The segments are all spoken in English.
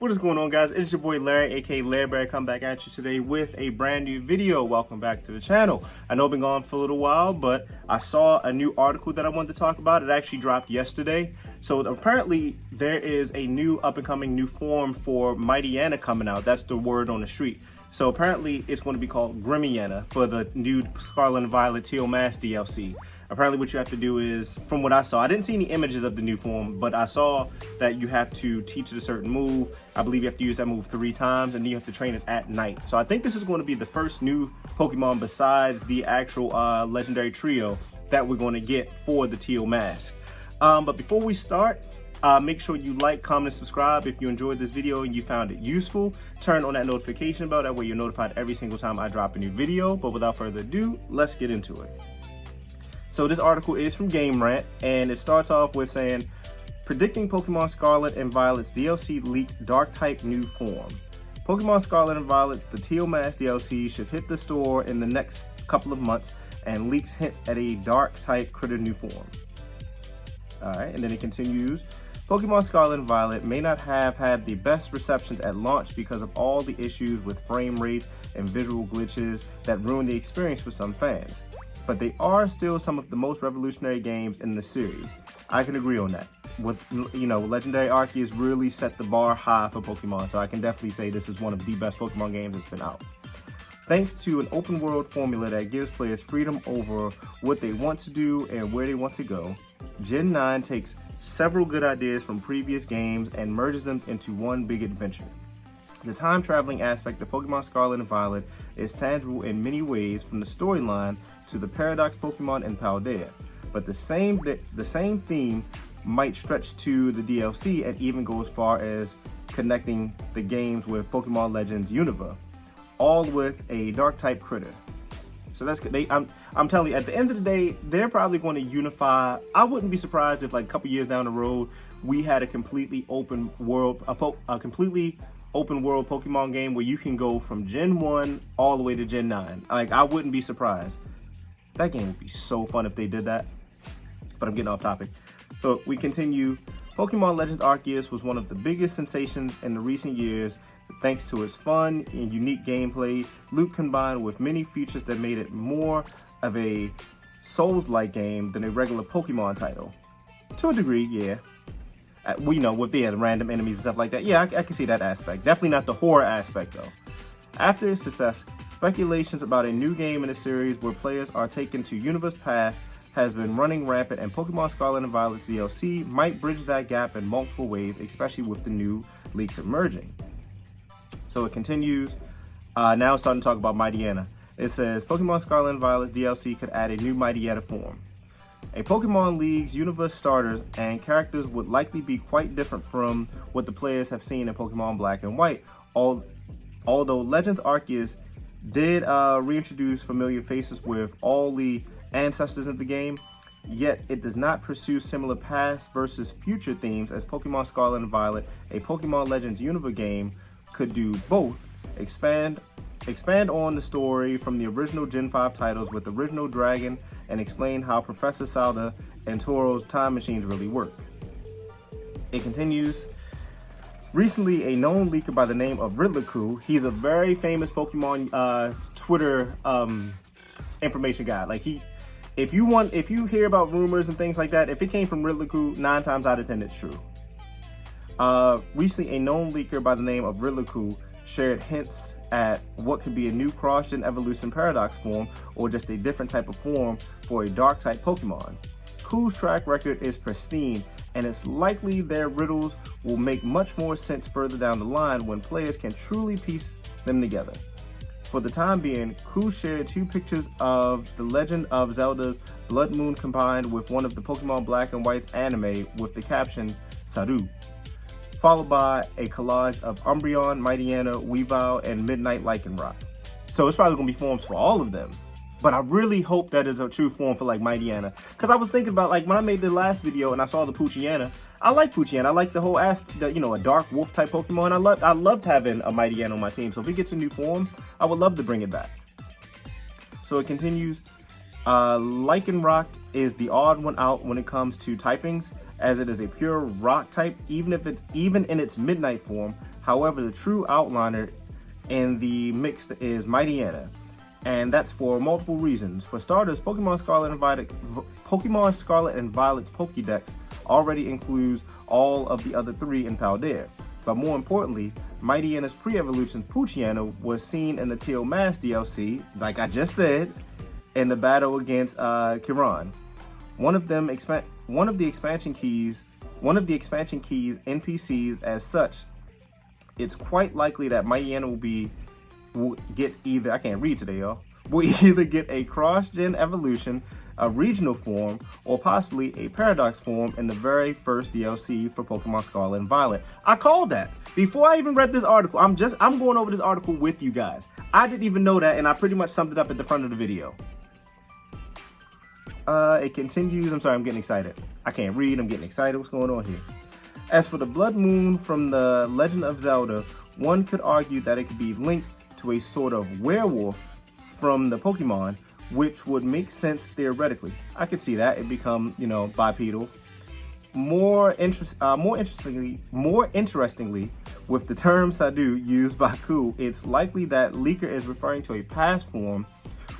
What is going on, guys? It's your boy Larry, aka Larry, come back at you today with a brand new video. Welcome back to the channel. I know I've been gone for a little while, but I saw a new article that I wanted to talk about. It actually dropped yesterday. So apparently there is a new up-and-coming new form for Mightyena coming out. That's the word on the street. So apparently it's going to be called Mightyena for the new Scarlet and Violet Teal Mask DLC. Apparently what you have to do is, from what I saw, I didn't see any images of the new form, but I saw that you have to teach it a certain move. I believe you have to use that move 3 times, and then you have to train it at night. So I think this is going to be the first new Pokemon besides the actual legendary trio that we're going to get for the Teal Mask. But before we start, make sure you like, comment, and subscribe if you enjoyed this video and you found it useful. Turn on that notification bell, that way you're notified every single time I drop a new video. But without further ado, let's get into it. So this article is from Game Rant, and it starts off with saying, predicting Pokemon Scarlet and Violet's DLC leaked Dark-type new form. Pokemon Scarlet and Violet's The Teal Mask DLC should hit the store in the next couple of months, and leaks hint at a Dark-type critter new form. Alright, and then it continues, Pokemon Scarlet and Violet may not have had the best receptions at launch because of all the issues with frame rate and visual glitches that ruined the experience for some fans. But they are still some of the most revolutionary games in the series. I can agree on that. With, Legendary Arceus really set the bar high for Pokemon, so I can definitely say this is one of the best Pokemon games that's been out. Thanks to an open world formula that gives players freedom over what they want to do and where they want to go, Gen 9 takes several good ideas from previous games and merges them into one big adventure. The time-traveling aspect of Pokemon Scarlet and Violet is tangible in many ways, from the storyline to the Paradox Pokemon and Paldea, but the same theme might stretch to the DLC and even go as far as connecting the games with Pokemon Legends Unova, all with a Dark-type critter. So that's I'm telling you, at the end of the day, they're probably going to unify. I wouldn't be surprised if, like, a couple years down the road, we had a completely open world, open world Pokemon game where you can go from Gen 1 all the way to Gen 9. Like, I wouldn't be surprised. That game would be so fun if they did that. But I'm getting off topic. So we continue. Pokemon Legends Arceus was one of the biggest sensations in the recent years thanks to its fun and unique gameplay, loop combined with many features that made it more of a Souls-like game than a regular Pokemon title. To a degree, yeah. We know with the random enemies and stuff like that. Yeah, I can see that aspect. Definitely not the horror aspect though. After its success, speculations about a new game in the series where players are taken to Unova's past has been running rampant, and Pokemon Scarlet and Violet's DLC might bridge that gap in multiple ways, especially with the new leaks emerging. So it continues. Now it's starting to talk about Mightyena. It says, Pokemon Scarlet and Violet's DLC could add a new Mightyena form. A Pokemon League's Unova starters and characters would likely be quite different from what the players have seen in Pokemon Black and White, although Legends Arceus did reintroduce familiar faces with all the ancestors of the game, yet it does not pursue similar past versus future themes as Pokemon Scarlet and Violet. A Pokemon Legends Unova game could do both, expand on the story from the original Gen 5 titles with original Dragon, and explain how Professor Salda and Toro's time machines really work. It continues. Recently, a known leaker by the name of Riddlerku, he's a very famous Pokemon Twitter information guy. Like, if you hear about rumors and things like that, if it came from Riddlerku, 9 times out of 10 it's true. Recently, a known leaker by the name of Riddlerku shared hints at what could be a new cross-gen evolution paradox form, or just a different type of form for a Dark-type Pokemon. Ku's track record is pristine, and it's likely their riddles will make much more sense further down the line when players can truly piece them together. For the time being, Ku shared 2 pictures of The Legend of Zelda's Blood Moon combined with one of the Pokemon Black and White's anime with the caption, Saru, followed by a collage of Umbreon, Mightyena, Weavile, and Midnight Lycanroc. So it's probably going to be forms for all of them. But I really hope that is a true form for, like, Mightyena. Because I was thinking about, like, when I made the last video and I saw the Poochyena, I like Poochyena. I like the whole aspect, a dark wolf type Pokemon. I loved having a Mightyena on my team. So if it gets a new form, I would love to bring it back. So it continues. Lycanroc is the odd one out when it comes to typings, as it is a pure rock type, even in its midnight form. However, the true outliner in the mixed is Mightyena, and that's for multiple reasons. For starters, Pokemon Scarlet and Violet's Pokédex already includes all of the other 3 in Paldea. But more importantly, Mightyena's pre-evolution Poochyena was seen in the Teal Mask DLC, like I just said, in the battle against Kiran. One of the expansion keys NPCs as such. It's quite likely that Mightyena will get either, I can't read today, y'all, will either get a cross-gen evolution, a regional form, or possibly a paradox form in the very first DLC for Pokemon Scarlet and Violet. I called that. Before I even read this article, I'm going over this article with you guys. I didn't even know that, and I pretty much summed it up at the front of the video. It continues. I'm sorry, I'm getting excited. I can't read, I'm getting excited. What's going on here? As for the Blood Moon from the Legend of Zelda, one could argue that it could be linked to a sort of werewolf from the Pokemon, which would make sense theoretically. I could see that. It become, bipedal. More interestingly, with the term Sadu used by Ku, it's likely that Leaker is referring to a past form,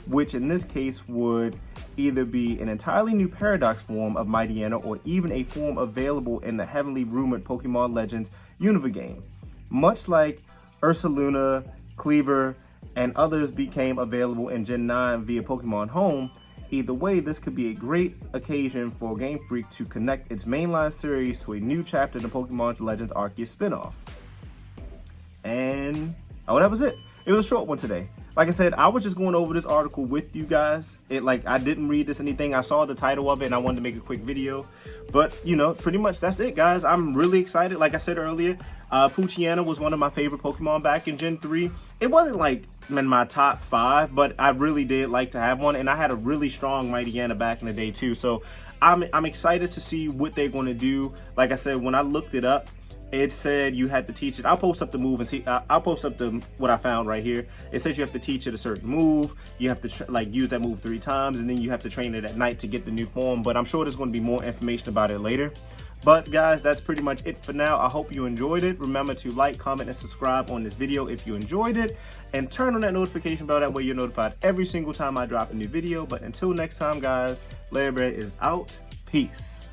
which in this case would either be an entirely new paradox form of Mightyena or even a form available in the heavily rumored Pokemon Legends Unova game. Much like Ursaluna, Cleaver, and others became available in Gen 9 via Pokemon Home, either way, this could be a great occasion for Game Freak to connect its mainline series to a new chapter in the Pokemon Legends Arceus spinoff. And, that was it. It was a short one today. Like I said, I was just going over this article with you guys. I didn't read this anything. I saw the title of it and I wanted to make a quick video. But, pretty much that's it, guys. I'm really excited. Like I said earlier, Poochyena was one of my favorite Pokemon back in Gen 3. It wasn't like in my top 5, but I really did like to have one. And I had a really strong Mightyena back in the day too. So I'm excited to see what they're going to do. Like I said, when I looked it up, it said you had to teach it. I'll post up the move and see. I'll post up what I found right here. It says you have to teach it a certain move. You have to use that move 3 times, and then you have to train it at night to get the new form. But I'm sure there's going to be more information about it later. But guys, that's pretty much it for now. I hope you enjoyed it. Remember to like, comment, and subscribe on this video if you enjoyed it, and turn on that notification bell. That way you're notified every single time I drop a new video. But until next time, guys, Larry Bear is out. Peace.